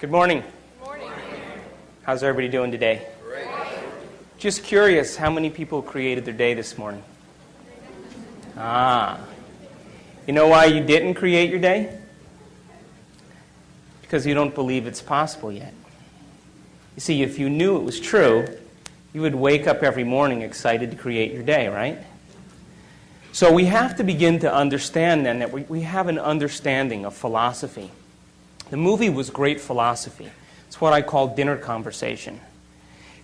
Good morning. Good morning. How's everybody doing today? Great. Just curious, how many people created their day this morning? You know why you didn't create your day? Because you don't believe it's possible yet. You see, if you knew it was true, you would wake up every morning excited to create your day, right? So we have to begin to understand then that we have an understanding of philosophy. The movie was great philosophy. It's what I call dinner conversation.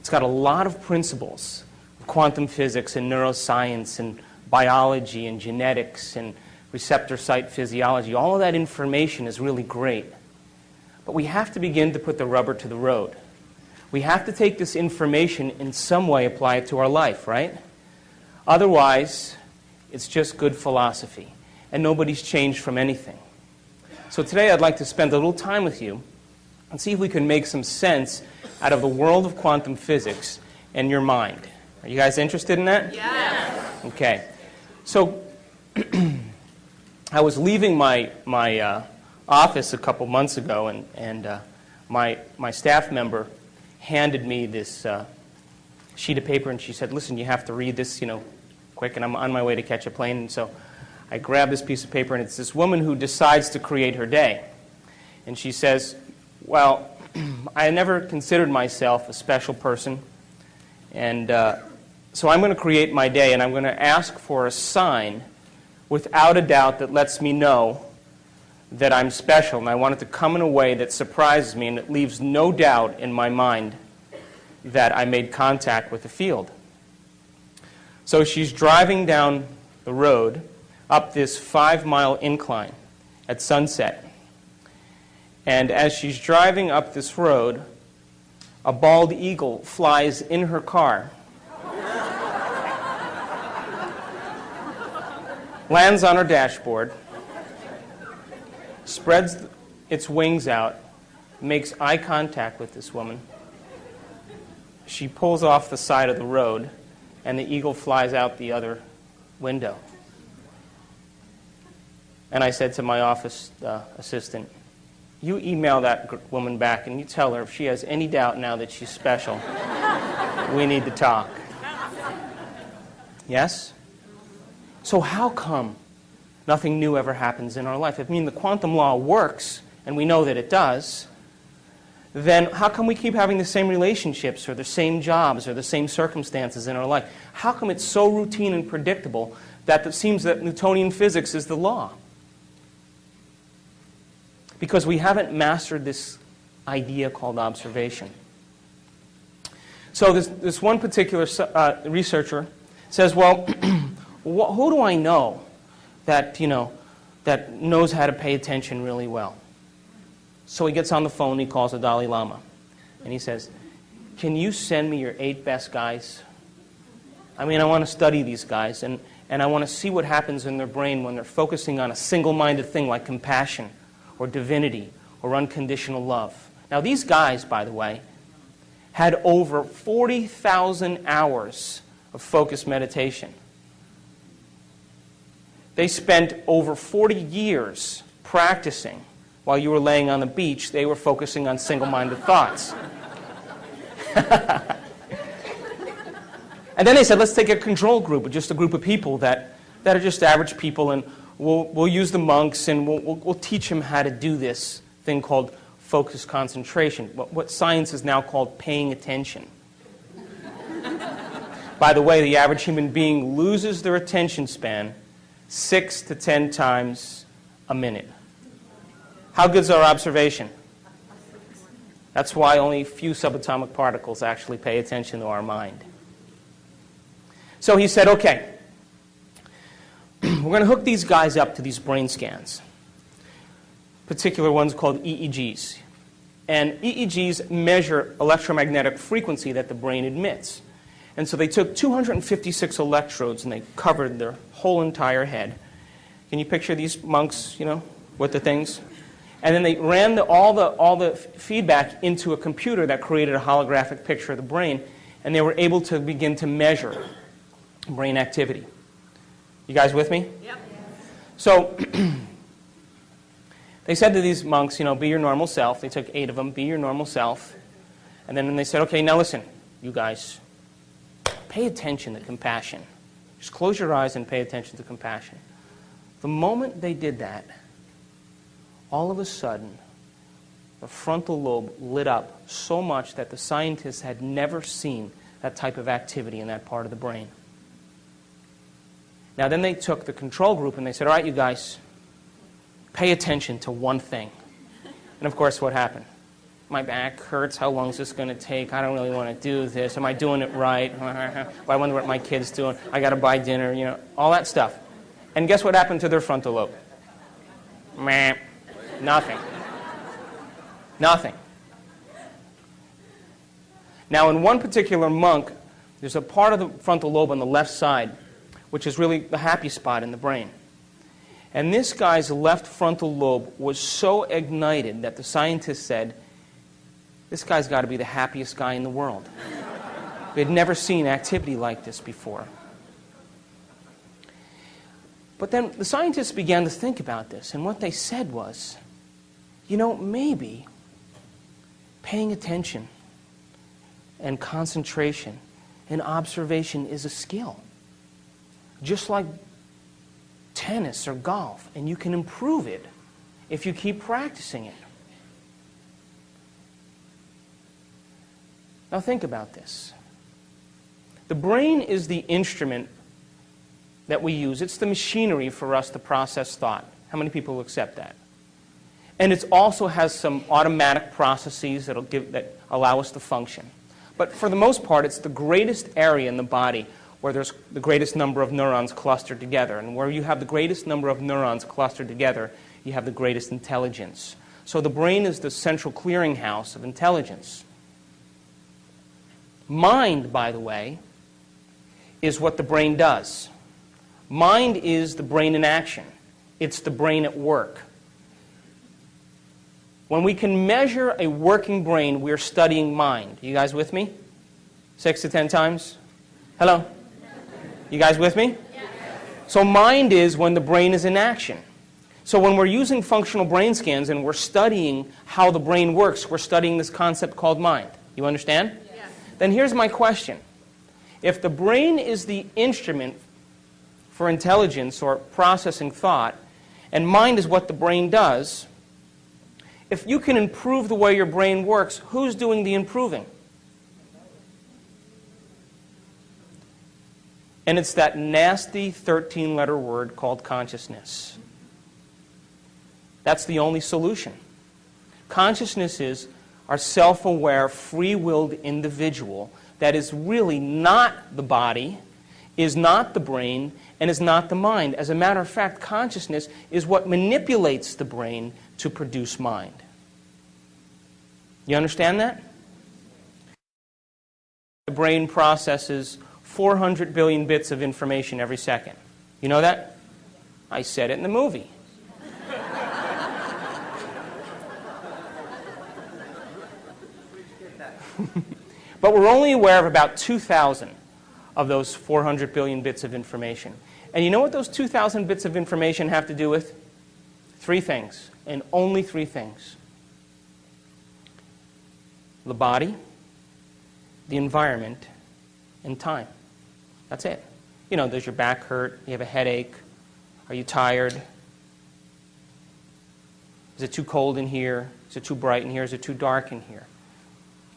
It's got a lot of principles of quantum physics and neuroscience and biology and genetics and receptor site physiology. All of that information is really great. But we have to begin to put the rubber to the road. We have to take this information in some way, apply it to our life, right? Otherwise, it's just good philosophy, and nobody's changed from anything. So today I'd like to spend a little time with you and see if we can make some sense out of the world of quantum physics and your mind. Are you guys interested in that? Yes. Okay. So I was leaving my office a couple months ago, and my staff member handed me this sheet of paper, and she said, "Listen, you have to read this, quick," and I'm on my way to catch a plane, and so I grabbed this piece of paper, and it's this woman who decides to create her day. And she says, "Well, I never considered myself a special person, and so I'm going to create my day, and I'm going to ask for a sign without a doubt that lets me know that I'm special, and I want it to come in a way that surprises me and it leaves no doubt in my mind that I made contact with the field." So she's driving down the road up this 5-mile incline at sunset. And as she's driving up this road, a bald eagle flies in her car, lands on her dashboard, spreads its wings out, makes eye contact with this woman. She pulls off the side of the road, and the eagle flies out the other window. And I said to my office assistant, "You email that woman back and you tell her if she has any doubt now that she's special, we need to talk." Yes? So how come nothing new ever happens in our life? If the quantum law works, and we know that it does, then how come we keep having the same relationships or the same jobs or the same circumstances in our life? How come it's so routine and predictable that it seems that Newtonian physics is the law? Because we haven't mastered this idea called observation. So this one particular researcher says, "Well, who do I know that knows how to pay attention really well?" So he gets on the phone, he calls the Dalai Lama, and he says, "Can you send me your 8 best guys? I want to study these guys, and I want to see what happens in their brain when they're focusing on a single-minded thing like compassion or divinity or unconditional love." Now these guys, by the way, had over 40,000 hours of focused meditation. They spent over 40 years practicing. While you were laying on the beach, they were focusing on single-minded thoughts. And then they said, let's take a control group, just a group of people that are just average people, and we'll use the monks, and we'll teach them how to do this thing called focused concentration, what science is now called paying attention. By the way, the average human being loses their attention span 6 to 10 times a minute. How good's our observation? That's why only a few subatomic particles actually pay attention to our mind. So he said, okay, we're going to hook these guys up to these brain scans, particular ones called EEGs. And EEGs measure electromagnetic frequency that the brain emits. And so they took 256 electrodes and they covered their whole entire head. Can you picture these monks, with the things? And then they ran all the feedback into a computer that created a holographic picture of the brain, and they were able to begin to measure brain activity. You guys with me? Yep. So They said to these monks, be your normal self. They took 8 of them, be your normal self. And then they said, okay, now listen, you guys, pay attention to compassion. Just close your eyes and pay attention to compassion. The moment they did that, all of a sudden, the frontal lobe lit up so much that the scientists had never seen that type of activity in that part of the brain. Now then they took the control group and they said, all right, you guys, pay attention to one thing. And of course, what happened? My back hurts. How long is this going to take? I don't really want to do this. Am I doing it right? Well, I wonder what my kid's doing. I got to buy dinner, all that stuff. And guess what happened to their frontal lobe? Meh. Nothing. Nothing. Now, in one particular monk, there's a part of the frontal lobe on the left side, which is really the happy spot in the brain. And this guy's left frontal lobe was so ignited that the scientists said, this guy's got to be the happiest guy in the world. They'd never seen activity like this before. But then the scientists began to think about this, and what they said was, maybe paying attention and concentration and observation is a skill. Just like tennis or golf, and you can improve it if you keep practicing it. Now think about this. The brain is the instrument that we use. It's the machinery for us to process thought. How many people will accept that? And it also has some automatic processes that allow us to function. But for the most part, it's the greatest area in the body where there's the greatest number of neurons clustered together. And where you have the greatest number of neurons clustered together, you have the greatest intelligence. So the brain is the central clearinghouse of intelligence. Mind, by the way, is what the brain does. Mind is the brain in action. It's the brain at work. When we can measure a working brain, we're studying mind. You guys with me? 6 to 10 times? Hello? You guys with me? So mind is when the brain is in action. So when we're using functional brain scans and we're studying how the brain works, we're studying this concept called mind. You understand? Yes. Then here's my question. If the brain is the instrument for intelligence or processing thought, and mind is what the brain does, if you can improve the way your brain works, who's doing the improving? And it's that nasty 13-letter word called consciousness. That's the only solution. Consciousness is our self-aware, free-willed individual that is really not the body, is not the brain, and is not the mind. As a matter of fact, consciousness is what manipulates the brain to produce mind. You understand that? The brain processes 400 billion bits of information every second. You know that? I said it in the movie. But we're only aware of about 2,000 of those 400 billion bits of information. And you know what those 2,000 bits of information have to do with? 3 things, and only 3 things. The body, the environment, and time. That's it. Does your back hurt? You have a headache? Are you tired? Is it too cold in here? Is it too bright in here? Is it too dark in here?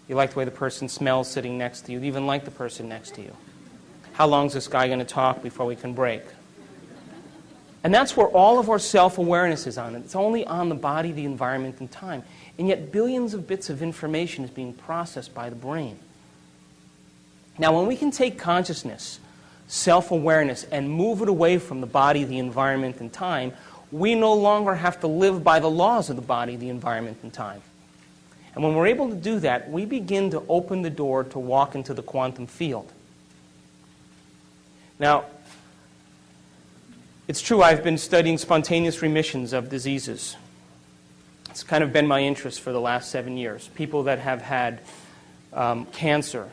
You like the way the person smells sitting next to you. You even like the person next to you. How long is this guy going to talk before we can break? And that's where all of our self-awareness is on. It's only on the body, the environment, and time. And yet billions of bits of information is being processed by the brain. Now, when we can take consciousness, self-awareness, and move it away from the body, the environment, and time, we no longer have to live by the laws of the body, the environment, and time. And when we're able to do that, we begin to open the door to walk into the quantum field. Now, it's true I've been studying spontaneous remissions of diseases. It's kind of been my interest for the last 7 years. People that have had cancer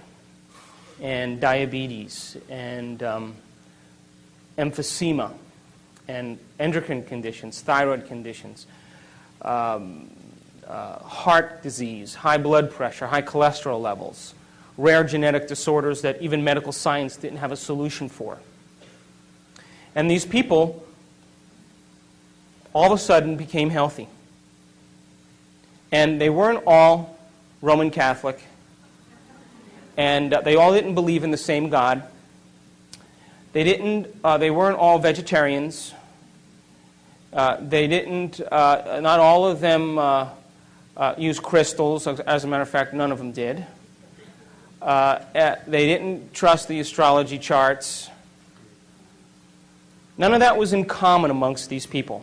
and diabetes and emphysema and endocrine conditions, thyroid conditions, heart disease, high blood pressure, high cholesterol levels, rare genetic disorders that even medical science didn't have a solution for. And these people all of a sudden became healthy. And they weren't all Roman Catholic, and they all didn't believe in the same God. They weren't all vegetarians. Not all of them use crystals. As a matter of fact, none of them did. They didn't trust the astrology charts. None of that was in common amongst these people.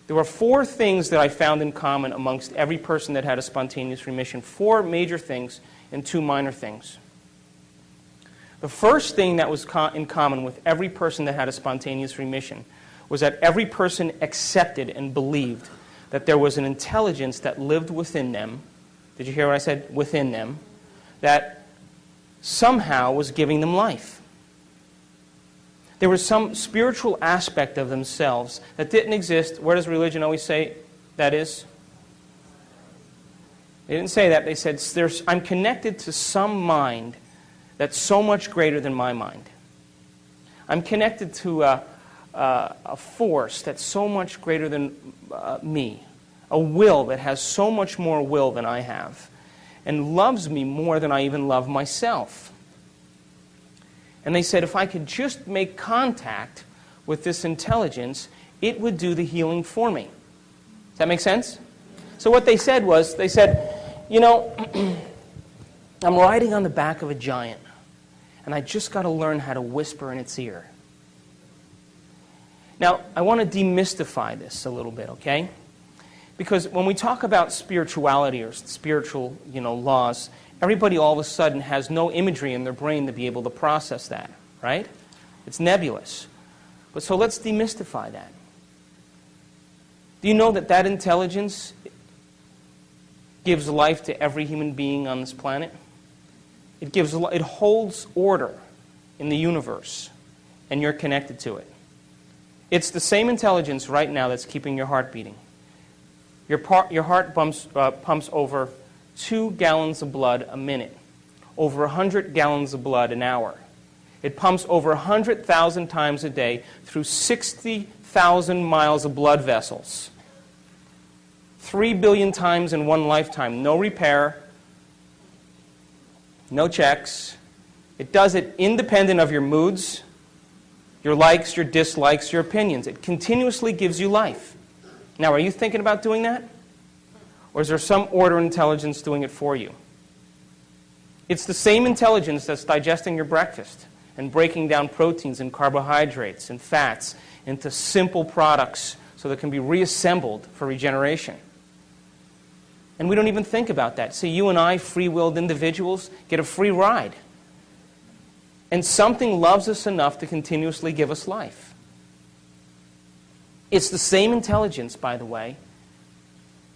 There were 4 things that I found in common amongst every person that had a spontaneous remission. 4 major things and 2 minor things. The first thing that was in common with every person that had a spontaneous remission was that every person accepted and believed that there was an intelligence that lived within them. Did you hear what I said? Within them. That somehow was giving them life. There was some spiritual aspect of themselves that didn't exist. Where does religion always say that is? They didn't say that. They said, I'm connected to some mind that's so much greater than my mind. I'm connected to a force that's so much greater than me. A will that has so much more will than I have. And loves me more than I even love myself. And they said, if I could just make contact with this intelligence, it would do the healing for me. Does that make sense? So what they said was, they said, you know, I'm riding on the back of a giant, and I just got to learn how to whisper in its ear. Now, I want to demystify this a little bit, okay? Because when we talk about spirituality or spiritual, laws, everybody all of a sudden has no imagery in their brain to be able to process that, right? It's nebulous. But so let's demystify that. Do you know that that intelligence gives life to every human being on this planet? It holds order in the universe, and you're connected to it. It's the same intelligence right now that's keeping your heart beating. Your heart pumps over 2 gallons of blood a minute, over 100 gallons of blood an hour. It pumps over 100,000 times a day through 60,000 miles of blood vessels. 3 billion times in one lifetime. No repair, no checks. It does it independent of your moods, your likes, your dislikes, your opinions. It continuously gives you life. Now, are you thinking about doing that? Or is there some order intelligence doing it for you? It's the same intelligence that's digesting your breakfast and breaking down proteins and carbohydrates and fats into simple products so that can be reassembled for regeneration. And we don't even think about that. See, you and I, free-willed individuals, get a free ride. And something loves us enough to continuously give us life. It's the same intelligence, by the way,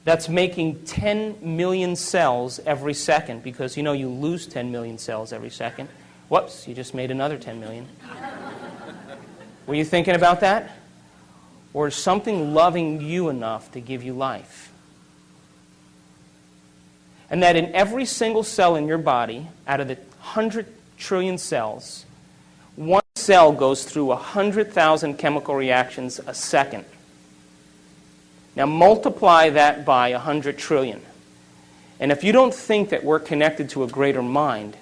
that's making 10 million cells every second, because you lose 10 million cells every second. Whoops, you just made another 10 million. Were you thinking about that? Or is something loving you enough to give you life? And that in every single cell in your body, out of the 100 trillion cells, one cell goes through 100,000 chemical reactions a second. Now multiply that by 100 trillion. And if you don't think that we're connected to a greater mind,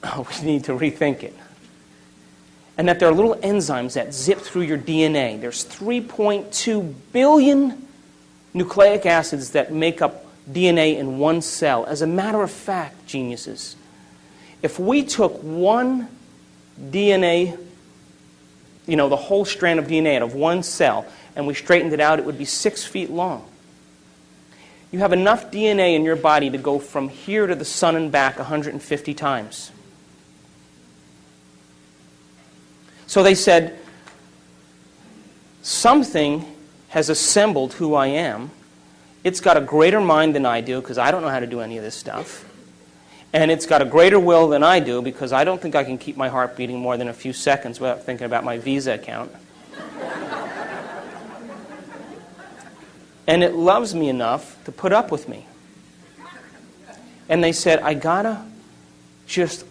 we need to rethink it. And that there are little enzymes that zip through your DNA. There's 3.2 billion nucleic acids that make up DNA in one cell. As a matter of fact, geniuses, if we took one DNA, the whole strand of DNA out of one cell, and we straightened it out, it would be 6 feet long. You have enough DNA in your body to go from here to the sun and back 150 times. So they said, something has assembled who I am. It's got a greater mind than I do, because I don't know how to do any of this stuff. And it's got a greater will than I do, because I don't think I can keep my heart beating more than a few seconds without thinking about my Visa account. And it loves me enough to put up with me. And they said, I gotta just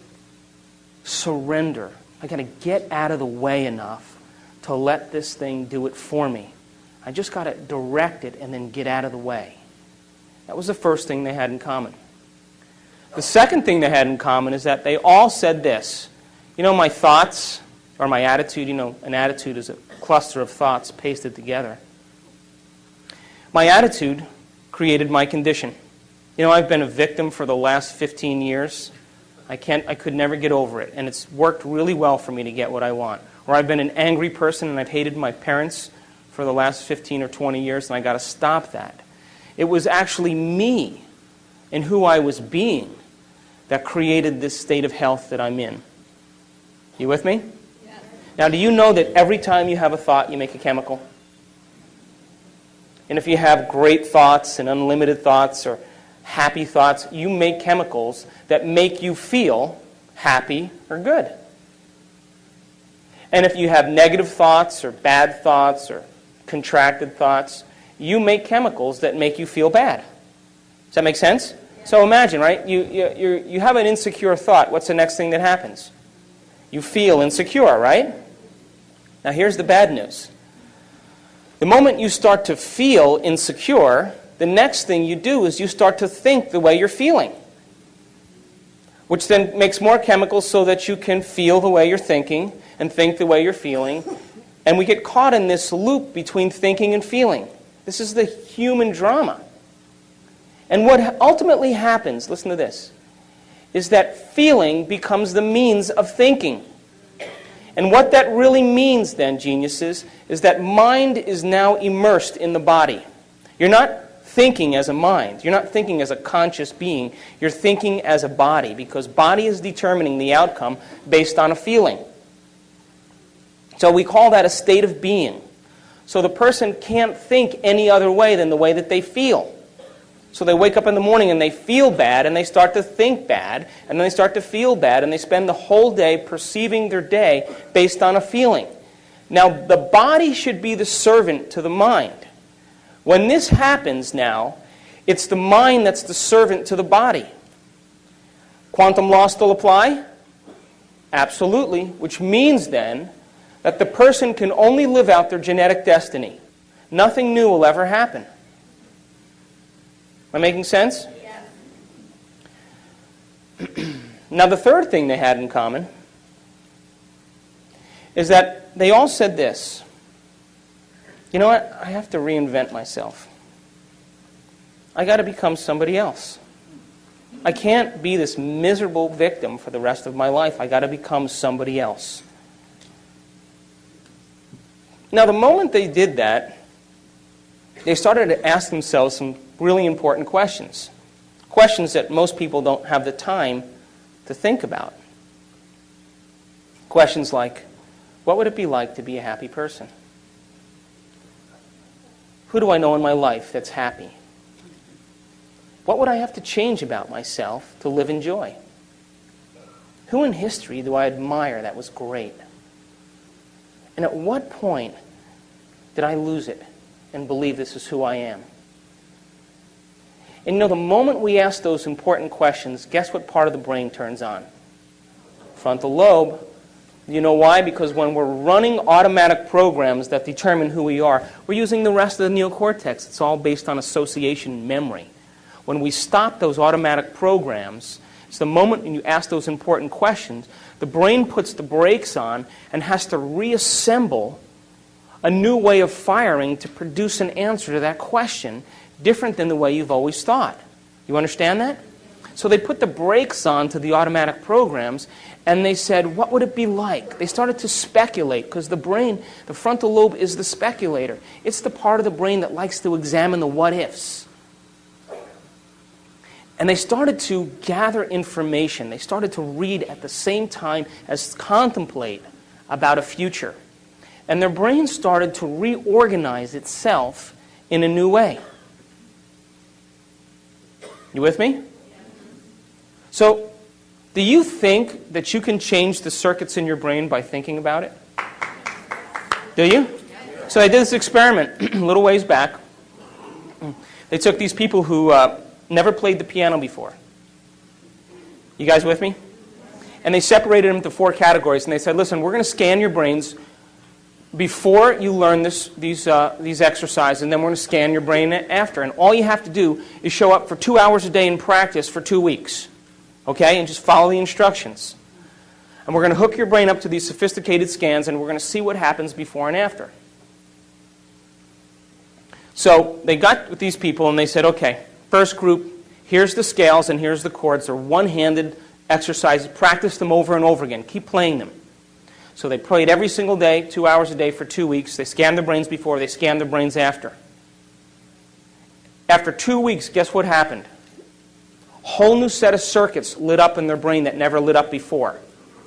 surrender. I gotta get out of the way enough to let this thing do it for me. I just gotta direct it and then get out of the way. That was the first thing they had in common. The second thing they had in common is that they all said this. You know, my thoughts, or my attitude, an attitude is a cluster of thoughts pasted together. My attitude created my condition. I've been a victim for the last 15 years. I could never get over it, and it's worked really well for me to get what I want. Or I've been an angry person, and I've hated my parents for the last 15 or 20 years, and I got to stop that. It was actually me and who I was being that created this state of health that I'm in. You with me? Yes. Now, do you know that every time you have a thought, you make a chemical? And if you have great thoughts and unlimited thoughts or happy thoughts, you make chemicals that make you feel happy or good. And if you have negative thoughts or bad thoughts or contracted thoughts, you make chemicals that make you feel bad. Does that make sense? Yeah. So imagine, right? You have an insecure thought. What's the next thing that happens? You feel insecure, right? Now here's the bad news. The moment you start to feel insecure, the next thing you do is you start to think the way you're feeling, which then makes more chemicals so that you can feel the way you're thinking and think the way you're feeling. And we get caught in this loop between thinking and feeling. This is the human drama. And what ultimately happens, listen to this, is that feeling becomes the means of thinking. And what that really means then, geniuses, is that mind is now immersed in the body. You're not thinking as a mind. You're not thinking as a conscious being. You're thinking as a body, because body is determining the outcome based on a feeling. So we call that a state of being. So the person can't think any other way than the way that they feel. So they wake up in the morning and they feel bad and they start to think bad and then they start to feel bad and they spend the whole day perceiving their day based on a feeling. Now, the body should be the servant to the mind. When this happens now, it's the mind that's the servant to the body. Quantum law still apply? Absolutely, which means then that the person can only live out their genetic destiny. Nothing new will ever happen. Am I making sense? Yeah. Now, the third thing they had in common is that they all said this. You know what? I have to reinvent myself. I got to become somebody else. I can't be this miserable victim for the rest of my life. I got to become somebody else. Now, the moment they did that, they started to ask themselves some really important questions. Questions that most people don't have the time to think about. Questions like, what would it be like to be a happy person? Who do I know in my life that's happy? What would I have to change about myself to live in joy? Who in history do I admire that was great? And at what point did I lose it and believe this is who I am? And the moment we ask those important questions, guess what part of the brain turns on? Frontal lobe. You know why? Because when we're running automatic programs that determine who we are, we're using the rest of the neocortex. It's all based on association and memory. When we stop those automatic programs, it's the moment when you ask those important questions, the brain puts the brakes on and has to reassemble a new way of firing to produce an answer to that question different than the way you've always thought. You understand that? So they put the brakes on to the automatic programs and they said, what would it be like? They started to speculate because the brain, the frontal lobe is the speculator. It's the part of the brain that likes to examine the what-ifs. And they started to gather information. They started to read at the same time as contemplate about a future. And their brain started to reorganize itself in a new way. You with me? So, do you think that you can change the circuits in your brain by thinking about it? Do you? So I did this experiment a little ways back. They took these people who never played the piano before. You guys with me? And they separated them into 4 categories, and they said, listen, we're going to scan your brains before you learn these exercises, and then we're going to scan your brain after. And all you have to do is show up for 2 hours a day in practice for 2 weeks, okay? And just follow the instructions. And we're going to hook your brain up to these sophisticated scans, and we're going to see what happens before and after. So they got with these people, and they said, okay, first group, here's the scales and here's the chords. They're one-handed exercises. Practice them over and over again. Keep playing them. So they played every single day, 2 hours a day for 2 weeks. They scanned their brains before, they scanned their brains after. After 2 weeks, guess what happened? Whole new set of circuits lit up in their brain that never lit up before.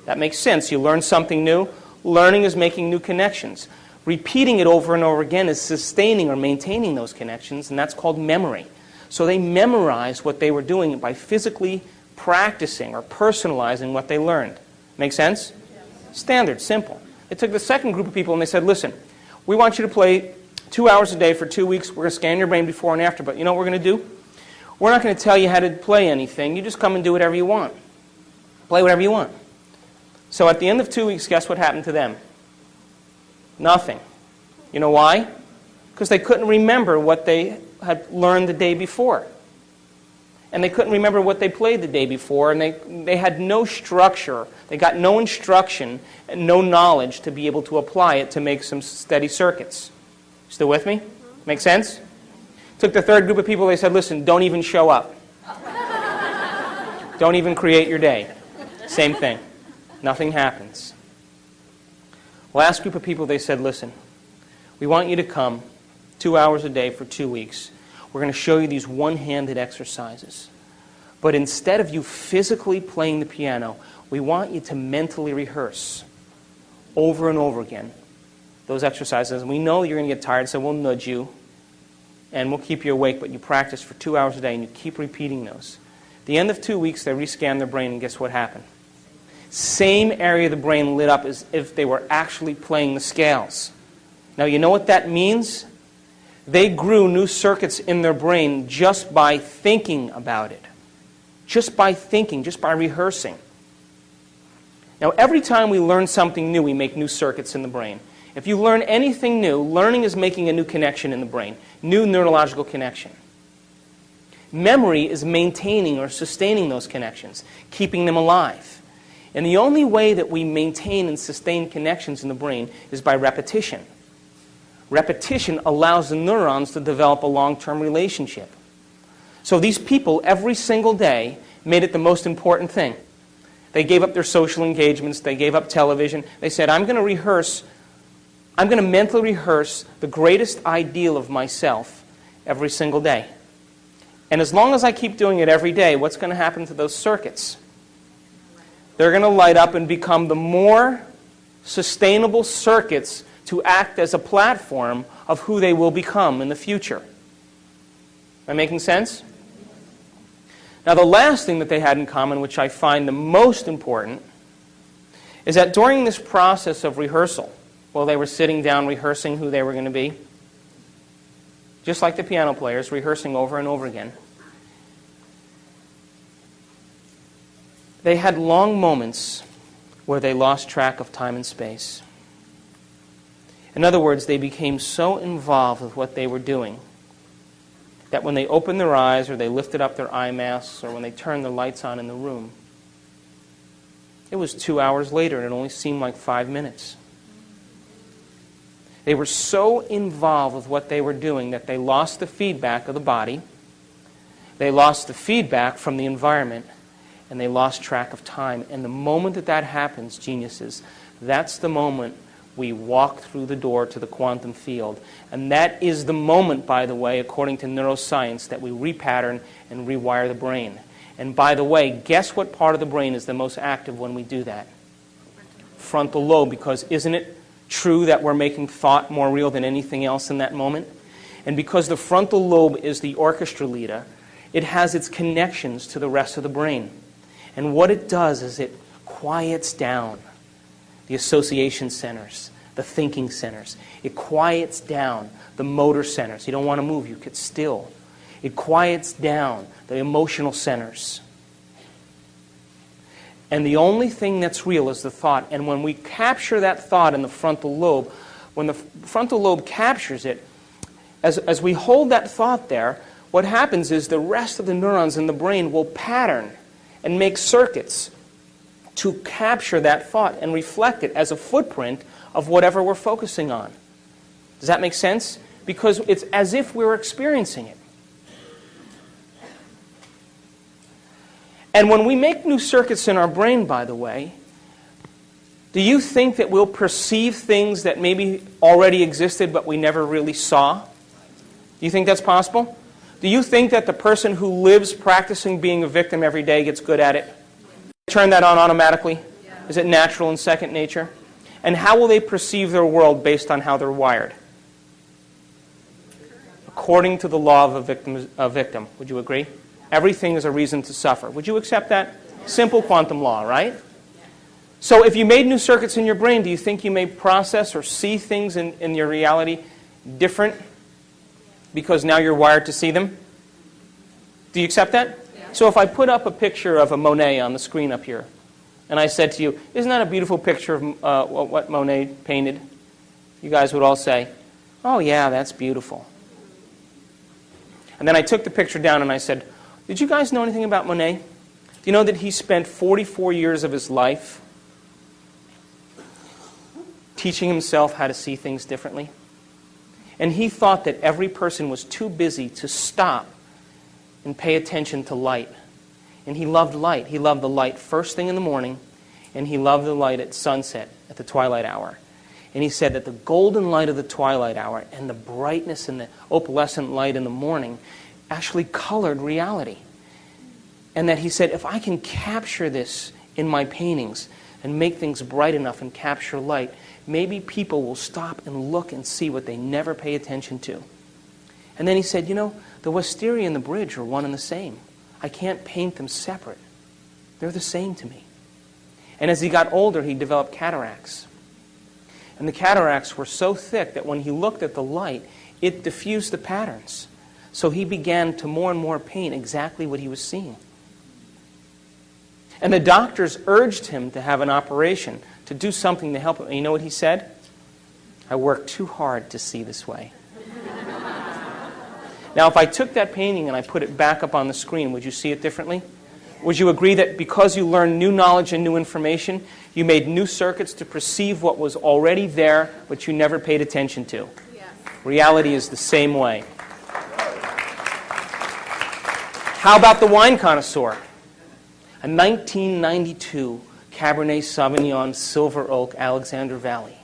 That makes sense. You learn something new. Learning is making new connections. Repeating it over and over again is sustaining or maintaining those connections, and that's called memory. So they memorized what they were doing by physically practicing or personalizing what they learned. Make sense? Standard, simple. They took the second group of people and they said, listen, we want you to play 2 hours a day for 2 weeks. We're going to scan your brain before and after, but you know what we're going to do? We're not going to tell you how to play anything. You just come and do whatever you want. Play whatever you want. So at the end of 2 weeks, guess what happened to them? Nothing. You know why? Because they couldn't remember what they had learned the day before. And they couldn't remember what they played the day before, and they had no structure. They got no instruction and no knowledge to be able to apply it to make some steady circuits. Still with me? Make sense? Took the third group of people, they said, listen, don't even show up. Don't even create your day. Same thing. Nothing happens. Last group of people, they said, listen, we want you to come 2 hours a day for 2 weeks. We're going to show you these one-handed exercises. But instead of you physically playing the piano, we want you to mentally rehearse over and over again those exercises. And we know you're going to get tired, so we'll nudge you and we'll keep you awake, but you practice for 2 hours a day and you keep repeating those. At the end of 2 weeks, they rescanned their brain, and guess what happened? Same area of the brain lit up as if they were actually playing the scales. Now, you know what that means? They grew new circuits in their brain just by thinking about it. Just by thinking, just by rehearsing. Now, every time we learn something new, we make new circuits in the brain. If you learn anything new, learning is making a new connection in the brain, new neurological connection. Memory is maintaining or sustaining those connections, keeping them alive. And the only way that we maintain and sustain connections in the brain is by repetition. Repetition allows the neurons to develop a long-term relationship. So these people, every single day, made it the most important thing. They gave up their social engagements. They gave up television. They said, I'm going to mentally rehearse the greatest ideal of myself every single day. And as long as I keep doing it every day, what's going to happen to those circuits? They're going to light up and become the more sustainable circuits to act as a platform of who they will become in the future. Am I making sense? Now, the last thing that they had in common, which I find the most important, is that during this process of rehearsal, while they were sitting down rehearsing who they were going to be, just like the piano players, rehearsing over and over again, they had long moments where they lost track of time and space. In other words, they became so involved with what they were doing that when they opened their eyes or they lifted up their eye masks or when they turned the lights on in the room, it was 2 hours later and it only seemed like 5 minutes. They were so involved with what they were doing that they lost the feedback of the body, they lost the feedback from the environment, and they lost track of time. And the moment that that happens, geniuses, that's the moment we walk through the door to the quantum field. And that is the moment, by the way, according to neuroscience, that we repattern and rewire the brain. And by the way, guess what part of the brain is the most active when we do that? Frontal lobe, because isn't it true that we're making thought more real than anything else in that moment? And because the frontal lobe is the orchestra leader, it has its connections to the rest of the brain. And what it does is it quiets down the association centers, the thinking centers. It quiets down the motor centers. You don't want to move, you get still. It quiets down the emotional centers. And the only thing that's real is the thought. And when we capture that thought in the frontal lobe, when the frontal lobe captures it, as we hold that thought there, what happens is the rest of the neurons in the brain will pattern and make circuits to capture that thought and reflect it as a footprint of whatever we're focusing on. Does that make sense? Because it's as if we're experiencing it. And when we make new circuits in our brain, by the way, do you think that we'll perceive things that maybe already existed but we never really saw? Do you think that's possible? Do you think that the person who lives practicing being a victim every day gets good at it? Turn that on automatically? Is it natural and second nature? And how will they perceive their world based on how they're wired? According to the law of a victim. Would you agree? Everything is a reason to suffer. Would you accept that? Simple quantum law, right? So if you made new circuits in your brain, do you think you may process or see things in your reality different because now you're wired to see them? Do you accept that? Yeah. So if I put up a picture of a Monet on the screen up here, and I said to you, isn't that a beautiful picture of what Monet painted? You guys would all say, oh yeah, that's beautiful. And then I took the picture down and I said, did you guys know anything about Monet? Do you know that he spent 44 years of his life teaching himself how to see things differently? And he thought that every person was too busy to stop and pay attention to light. And he loved light. He loved the light first thing in the morning, and he loved the light at sunset, at the twilight hour. And he said that the golden light of the twilight hour and the brightness and the opalescent light in the morning actually colored reality. And that he said, if I can capture this in my paintings and make things bright enough and capture light, maybe people will stop and look and see what they never pay attention to. And then he said, you know, the wisteria and the bridge are one and the same. I can't paint them separate. They're the same to me. And as he got older, he developed cataracts. And the cataracts were so thick that when he looked at the light, it diffused the patterns. So he began to more and more paint exactly what he was seeing. And the doctors urged him to have an operation, to do something to help him. And you know what he said? I worked too hard to see this way. Now, if I took that painting and I put it back up on the screen, would you see it differently? Would you agree that because you learned new knowledge and new information, you made new circuits to perceive what was already there, but you never paid attention to? Yes. Reality is the same way. How about the wine connoisseur? A 1992 Cabernet Sauvignon Silver Oak Alexander Valley.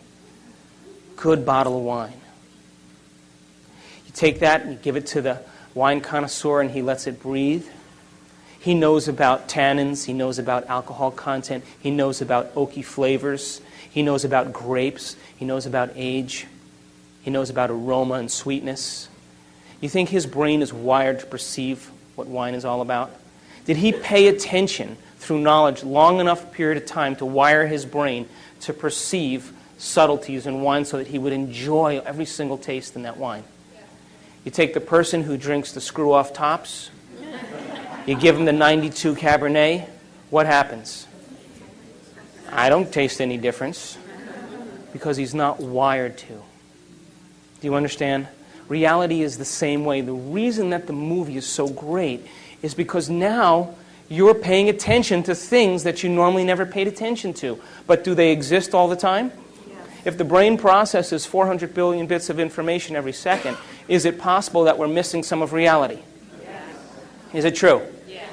Good bottle of wine. You take that and you give it to the wine connoisseur and he lets it breathe. He knows about tannins. He knows about alcohol content. He knows about oaky flavors. He knows about grapes. He knows about age. He knows about aroma and sweetness. You think his brain is wired to perceive what wine is all about? Did he pay attention through knowledge long enough period of time to wire his brain to perceive subtleties in wine so that he would enjoy every single taste in that wine? Yeah. You take the person who drinks the screw-off tops, you give him the 92 Cabernet, what happens? I don't taste any difference because he's not wired to. Do you understand? Reality is the same way. The reason that the movie is so great is because now you're paying attention to things that you normally never paid attention to. But do they exist all the time? Yes. If the brain processes 400 billion bits of information every second, is it possible that we're missing some of reality? Yes. Is it true? Yes.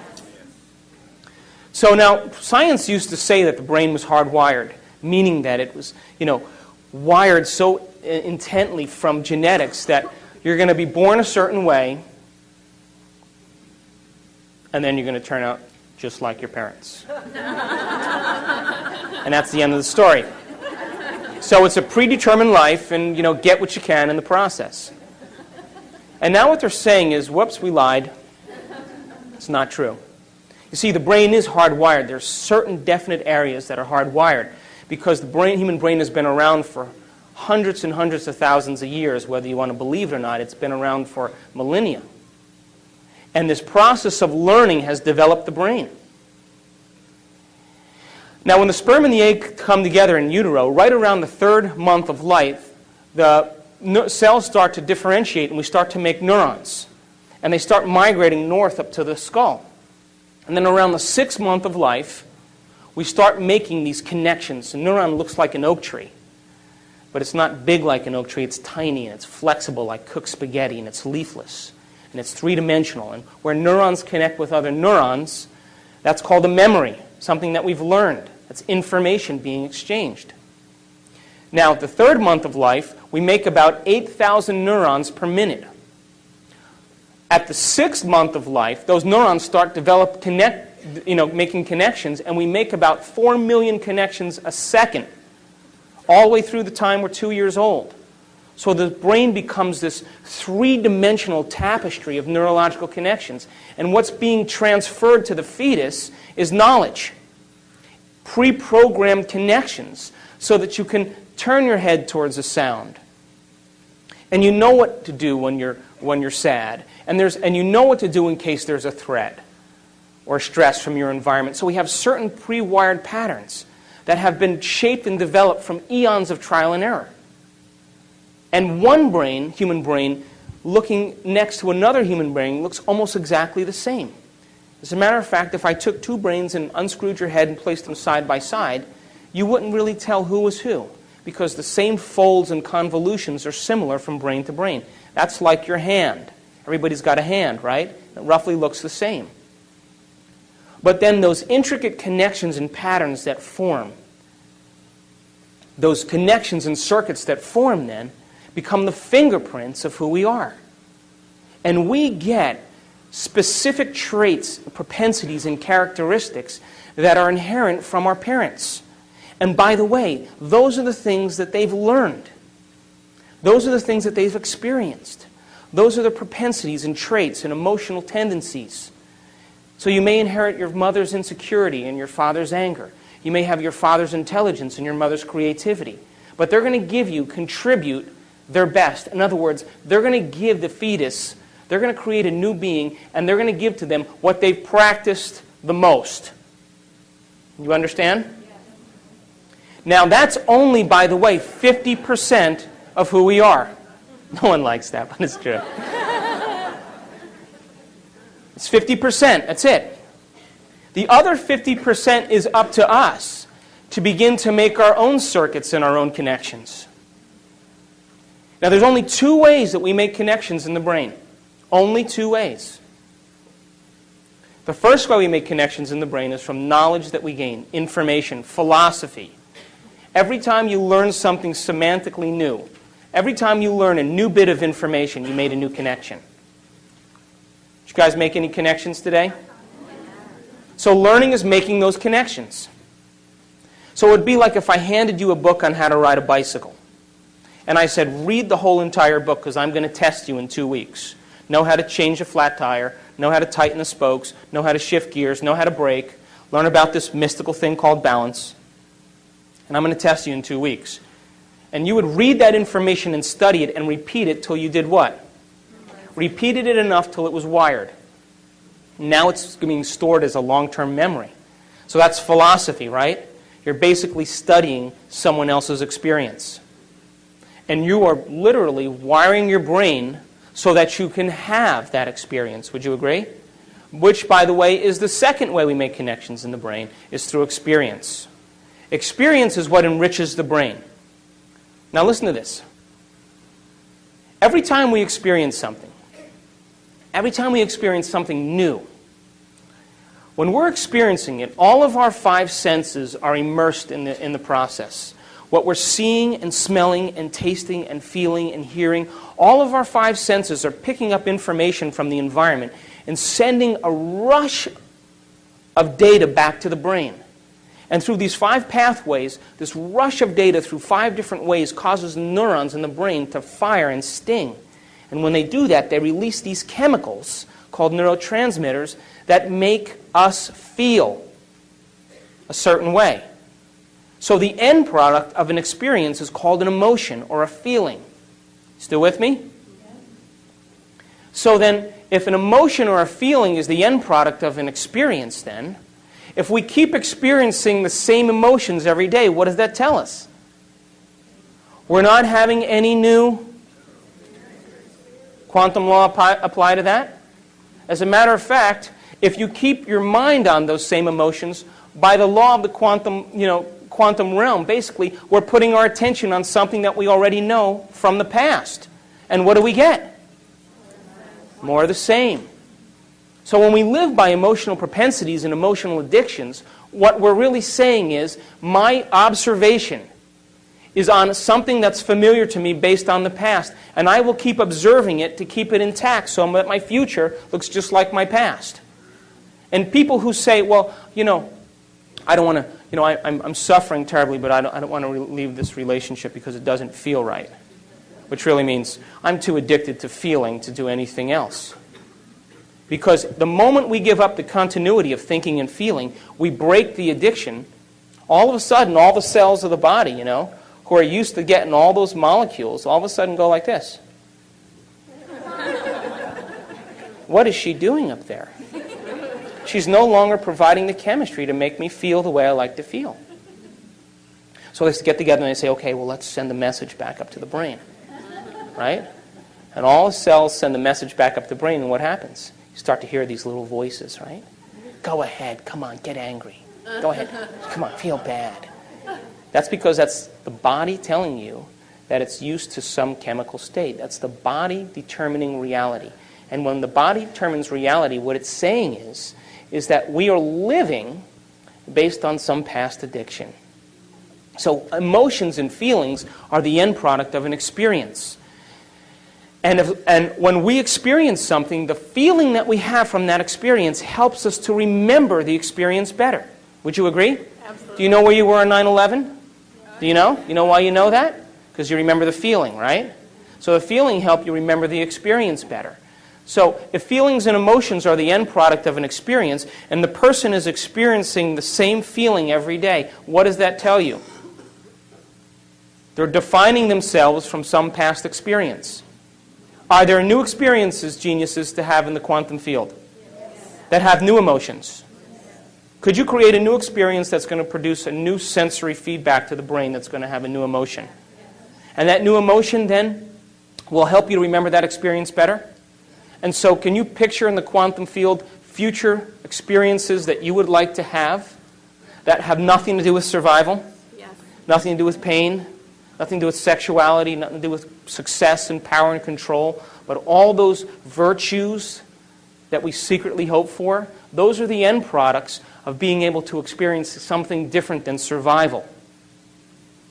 So now, science used to say that the brain was hardwired, meaning that it was, wired so intently from genetics that you're going to be born a certain way, and then you're going to turn out just like your parents. And that's the end of the story. So it's a predetermined life, and, get what you can in the process. And now what they're saying is, whoops, we lied. It's not true. You see, the brain is hardwired. There's certain definite areas that are hardwired because the human brain has been around for hundreds and hundreds of thousands of years, whether you want to believe it or not. It's been around for millennia. And this process of learning has developed the brain. Now, when the sperm and the egg come together in utero, right around the 3rd month of life, the cells start to differentiate and we start to make neurons. And they start migrating north up to the skull. And then around the 6th month of life, we start making these connections. A neuron looks like an oak tree. But it's not big like an oak tree. It's tiny and it's flexible like cooked spaghetti, and it's leafless. And it's 3-dimensional. And where neurons connect with other neurons, that's called a memory, something that we've learned. That's information being exchanged. Now, at the 3rd month of life, we make about 8,000 neurons per minute. At the 6th month of life, those neurons start making connections, and we make about 4 million connections a second, all the way through the time we're 2 years old. So the brain becomes this 3-dimensional tapestry of neurological connections. And what's being transferred to the fetus is knowledge, pre-programmed connections, so that you can turn your head towards a sound. And you know what to do when you're sad. And you know what to do in case there's a threat or stress from your environment. So we have certain pre-wired patterns that have been shaped and developed from eons of trial and error. And one brain, human brain, looking next to another human brain looks almost exactly the same. As a matter of fact, if I took 2 brains and unscrewed your head and placed them side by side, you wouldn't really tell who was who, because the same folds and convolutions are similar from brain to brain. That's like your hand. Everybody's got a hand, right? It roughly looks the same. But then those intricate connections and patterns that form, those connections and circuits that form then, become the fingerprints of who we are. And we get specific traits, propensities, and characteristics that are inherent from our parents. And by the way, those are the things that they've learned. Those are the things that they've experienced. Those are the propensities and traits and emotional tendencies. So you may inherit your mother's insecurity and your father's anger. You may have your father's intelligence and your mother's creativity. But they're going to contribute their best. In other words, they're going to give the fetus, they're going to create a new being, and they're going to give to them what they've practiced the most. You understand? Now, that's only, by the way, 50% of who we are. No one likes that, but it's true. It's 50%. That's it. The other 50% is up to us to begin to make our own circuits and our own connections. Now, there's only 2 ways that we make connections in the brain. Only 2 ways. The first way we make connections in the brain is from knowledge that we gain, information, philosophy. Every time you learn something semantically new, every time you learn a new bit of information, you made a new connection. Did you guys make any connections today? So learning is making those connections. So it would be like if I handed you a book on how to ride a bicycle. And I said, read the whole entire book because I'm going to test you in 2 weeks. Know how to change a flat tire, know how to tighten the spokes, know how to shift gears, know how to brake, learn about this mystical thing called balance. And I'm going to test you in 2 weeks. And you would read that information and study it and repeat it till you did what? Repeated it enough till it was wired. Now it's being stored as a long-term memory. So that's philosophy, right? You're basically studying someone else's experience. And you are literally wiring your brain so that you can have that experience. Would you agree? Which, by the way, is the second way we make connections in the brain, is through experience. Experience is what enriches the brain. Now listen to this. Every time we experience something new, when we're experiencing it, all of our 5 senses are immersed in the process. What we're seeing and smelling and tasting and feeling and hearing, all of our 5 senses are picking up information from the environment and sending a rush of data back to the brain. And through these 5 pathways, this rush of data through 5 different ways causes neurons in the brain to fire and sting. And when they do that, they release these chemicals called neurotransmitters that make us feel a certain way. So the end product of an experience is called an emotion or a feeling. Still with me? So then, if an emotion or a feeling is the end product of an experience, then, if we keep experiencing the same emotions every day, what does that tell us? We're not having any new quantum law apply to that? As a matter of fact, if you keep your mind on those same emotions, by the law of the quantum realm, basically, we're putting our attention on something that we already know from the past. And what do we get? More of the same. So when we live by emotional propensities and emotional addictions, what we're really saying is, my observation is on something that's familiar to me based on the past, and I will keep observing it to keep it intact so that my future looks just like my past. And people who say, well, I don't want to, I'm suffering terribly, but I don't want to leave this relationship because it doesn't feel right. Which really means I'm too addicted to feeling to do anything else. Because the moment we give up the continuity of thinking and feeling, we break the addiction. All of a sudden, all the cells of the body, who are used to getting all those molecules, all of a sudden go like this. What is she doing up there? She's no longer providing the chemistry to make me feel the way I like to feel. So they get together and they say, okay, well, let's send a message back up to the brain. Right? And all the cells send the message back up the brain, and what happens? You start to hear these little voices, right? Go ahead, come on, get angry. Go ahead, come on, feel bad. That's because that's the body telling you that it's used to some chemical state. That's the body determining reality. And when the body determines reality, what it's saying is that we are living based on some past addiction. So emotions and feelings are the end product of an experience. And when we experience something, the feeling that we have from that experience helps us to remember the experience better. Would you agree? Absolutely. Do you know where you were on 9/11? Do you know? You know why you know that? Because you remember the feeling, right? So the feeling helps you remember the experience better. So if feelings and emotions are the end product of an experience, and the person is experiencing the same feeling every day, what does that tell you? They're defining themselves from some past experience. Are there new experiences, geniuses, to have in the quantum field? Yes. That have new emotions? Could you create a new experience that's going to produce a new sensory feedback to the brain that's going to have a new emotion? And that new emotion then will help you to remember that experience better? And so can you picture in the quantum field future experiences that you would like to have that have nothing to do with survival? Yes. Nothing to do with pain? Nothing to do with sexuality, nothing to do with success and power and control, but all those virtues that we secretly hope for, those are the end products of being able to experience something different than survival.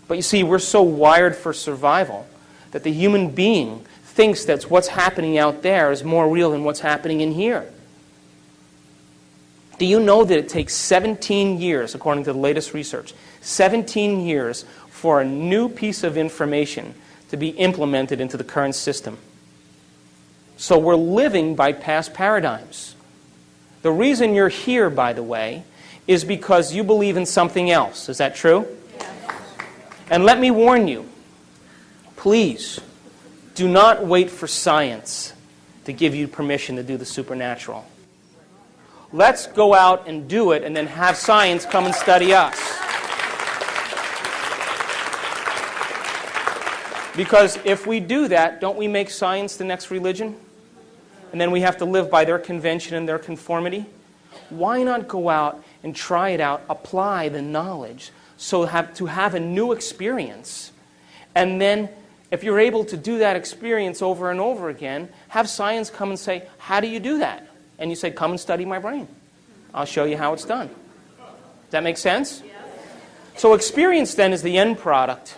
But you see, we're so wired for survival that the human being thinks that what's happening out there is more real than what's happening in here. Do you know that it takes 17 years, according to the latest research, 17 years for a new piece of information to be implemented into the current system? So we're living by past paradigms. The reason you're here, by the way, is because you believe in something else. Is that true? Yes. And let me warn you, please, do not wait for science to give you permission to do the supernatural. Let's go out and do it and then have science come and study us. Because if we do that, don't we make science the next religion? And then we have to live by their convention and their conformity? Why not go out and try it out, apply the knowledge, so to have a new experience, and then if you're able to do that experience over and over again, have science come and say, how do you do that? And you say, come and study my brain. I'll show you how it's done. Does that make sense? Yes. So experience then is the end product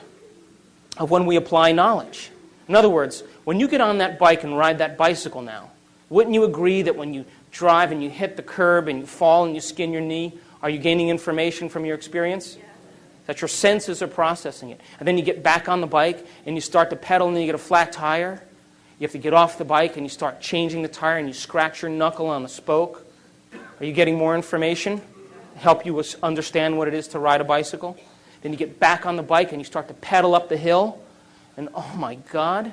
of when we apply knowledge. In other words, when you get on that bike and ride that bicycle now, wouldn't you agree that when you drive and you hit the curb and you fall and you skin your knee, are you gaining information from your experience? Yes. That your senses are processing it. And then you get back on the bike and you start to pedal and then you get a flat tire. You have to get off the bike and you start changing the tire and you scratch your knuckle on the spoke. Are you getting more information? Help you understand what it is to ride a bicycle? Then you get back on the bike and you start to pedal up the hill. And oh my God,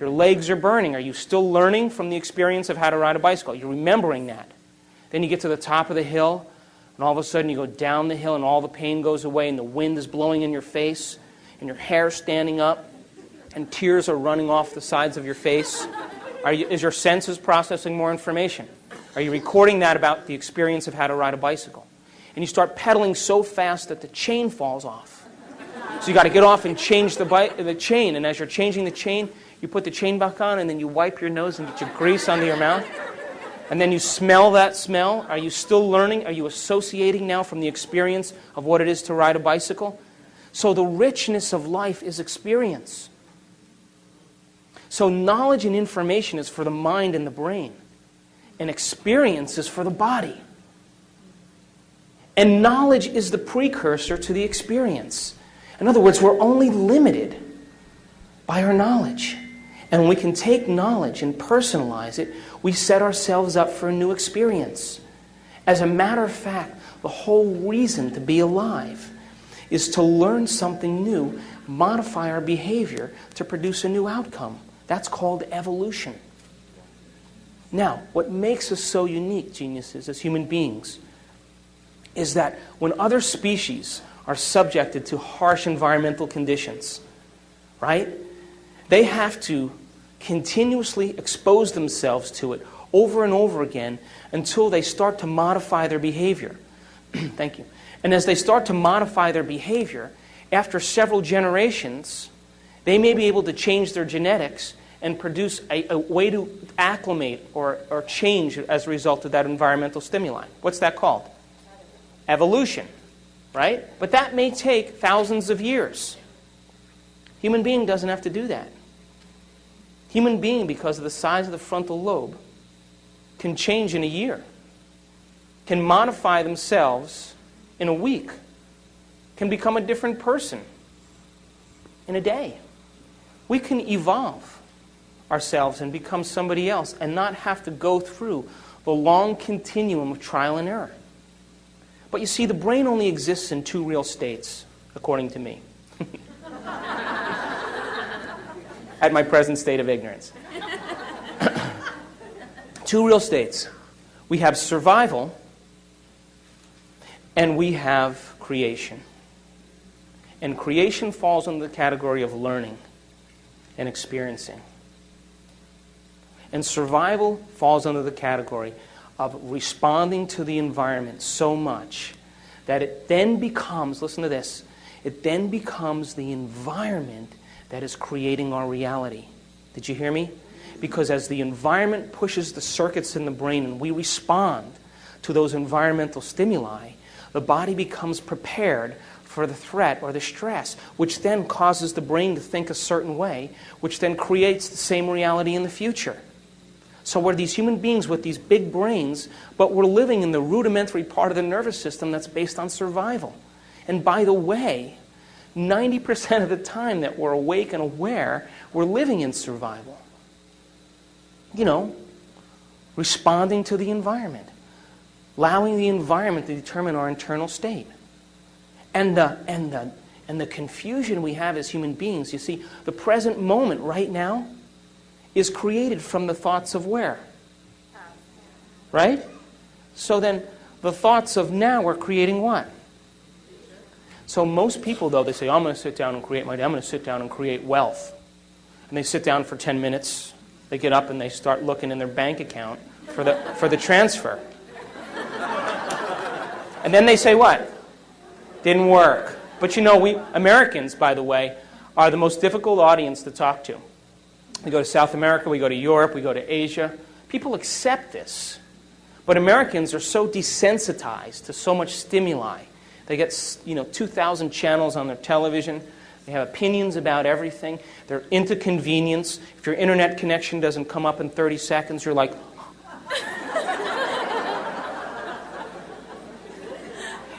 your legs are burning. Are you still learning from the experience of how to ride a bicycle? You're remembering that. Then you get to the top of the hill, and all of a sudden you go down the hill and all the pain goes away and the wind is blowing in your face and your hair's standing up and tears are running off the sides of your face. Is your senses processing more information? Are you recording that about the experience of how to ride a bicycle? And you start pedaling so fast that the chain falls off. So you got to get off and change the chain, and as you're changing the chain, you put the chain back on and then you wipe your nose and get your grease under your mouth. And then you smell that smell. Are you still learning? Are you associating now from the experience of what it is to ride a bicycle? So the richness of life is experience. So knowledge and information is for the mind and the brain. And experience is for the body. And knowledge is the precursor to the experience. In other words, we're only limited by our knowledge. And when we can take knowledge and personalize it, we set ourselves up for a new experience. As a matter of fact, the whole reason to be alive is to learn something new, modify our behavior to produce a new outcome. That's called evolution. Now, what makes us so unique, geniuses, as human beings, is that when other species are subjected to harsh environmental conditions, right? They have to continuously expose themselves to it over and over again until they start to modify their behavior. Thank you. And as they start to modify their behavior, after several generations, they may be able to change their genetics and produce a way to acclimate or change as a result of that environmental stimuli. What's that called? Evolution, right? But that may take thousands of years. Human being doesn't have to do that. Human being, because of the size of the frontal lobe, can change in a year, can modify themselves in a week, can become a different person in a day. We can evolve ourselves and become somebody else and not have to go through the long continuum of trial and error. But you see, the brain only exists in two real states, according to me. At my present state of ignorance. Two real states. We have survival and we have creation. And creation falls under the category of learning and experiencing. And survival falls under the category of responding to the environment so much that it then becomes, listen to this, it then becomes the environment that is creating our reality. Did you hear me? Because as the environment pushes the circuits in the brain and we respond to those environmental stimuli, the body becomes prepared for the threat or the stress, which then causes the brain to think a certain way, which then creates the same reality in the future. So we're these human beings with these big brains, but we're living in the rudimentary part of the nervous system that's based on survival. And by the way, 90% of the time that we're awake and aware, we're living in survival. You know, responding to the environment, allowing the environment to determine our internal state. And the confusion we have as human beings, you see, the present moment right now is created from the thoughts of where? Right? So then the thoughts of now are creating what? So most people, though, they say, I'm going to sit down and create my day. I'm going to sit down and create wealth. And they sit down for 10 minutes. They get up and they start looking in their bank account for the transfer. And then they say what? Didn't work. But you know, we Americans, by the way, are the most difficult audience to talk to. We go to South America, we go to Europe, we go to Asia. People accept this. But Americans are so desensitized to so much stimuli. They get, 2,000 channels on their television. They have opinions about everything. They're into convenience. If your internet connection doesn't come up in 30 seconds, you're like...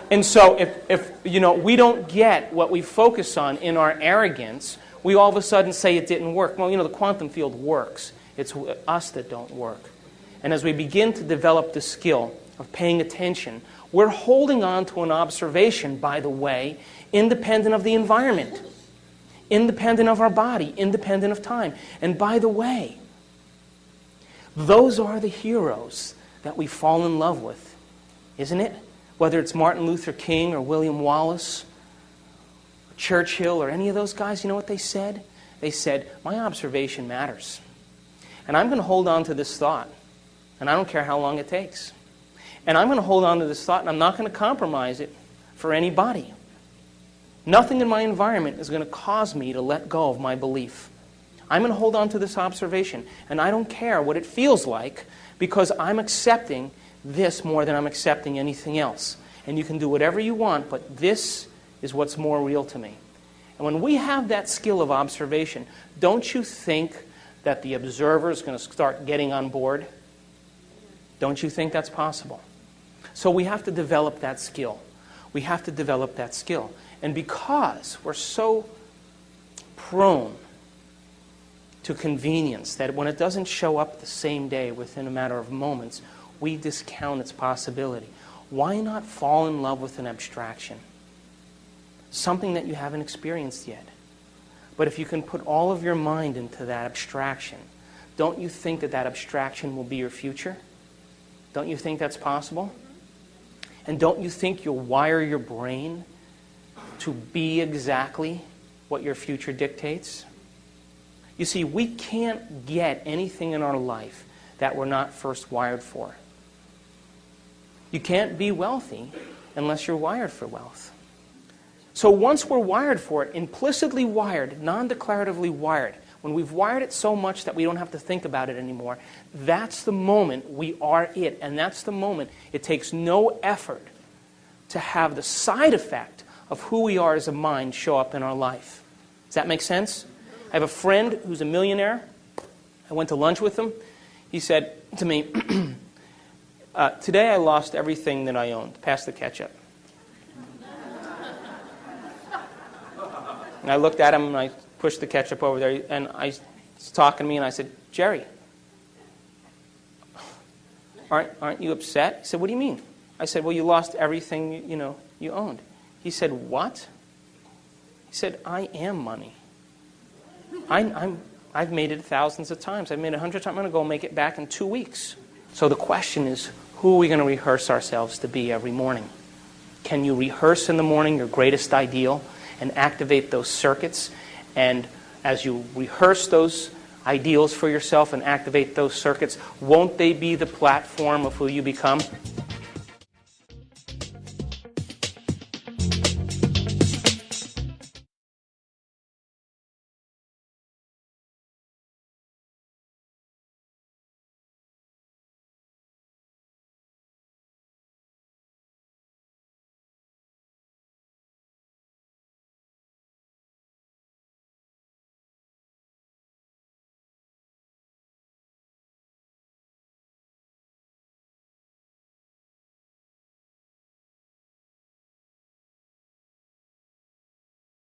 And so if we don't get what we focus on in our arrogance, we all of a sudden say it didn't work. Well, the quantum field works. It's us that don't work. And as we begin to develop the skill of paying attention, We're holding on to an observation, by the way, independent of the environment, independent of our body, independent of time. And by the way, those are the heroes that we fall in love with, isn't it? Whether it's Martin Luther King or William Wallace, or Churchill, or any of those guys, you know what they said? They said, my observation matters. And I'm going to hold on to this thought. And I don't care how long it takes. And I'm going to hold on to this thought, and I'm not going to compromise it for anybody. Nothing in my environment is going to cause me to let go of my belief. I'm going to hold on to this observation, and I don't care what it feels like, because I'm accepting this more than I'm accepting anything else. And you can do whatever you want, but this is what's more real to me. And when we have that skill of observation, don't you think that the observer is going to start getting on board? Don't you think that's possible? So we have to develop that skill. We have to develop that skill. And because we're so prone to convenience that when it doesn't show up the same day within a matter of moments, we discount its possibility. Why not fall in love with an abstraction? Something that you haven't experienced yet. But if you can put all of your mind into that abstraction, don't you think that that abstraction will be your future? Don't you think that's possible? And don't you think you'll wire your brain to be exactly what your future dictates? You see, we can't get anything in our life that we're not first wired for. You can't be wealthy unless you're wired for wealth. So once we're wired for it, implicitly wired, non-declaratively wired, when we've wired it so much that we don't have to think about it anymore, that's the moment we are it. And that's the moment it takes no effort to have the side effect of who we are as a mind show up in our life. Does that make sense? I have a friend who's a millionaire. I went to lunch with him. He said to me, today I lost everything that I owned. Pass the ketchup. And I looked at him and I pushed the ketchup over there, and I was talking to me, and I said, Jerry, aren't you upset? He said, what do you mean? I said, well, you lost everything you owned. He said, what? He said, I am money. I've made it thousands of times. I've made it 100 times. I'm going to go make it back in 2 weeks. So the question is, who are we going to rehearse ourselves to be every morning? Can you rehearse in the morning your greatest ideal and activate those circuits? And as you rehearse those ideals for yourself and activate those circuits, won't they be the platform of who you become?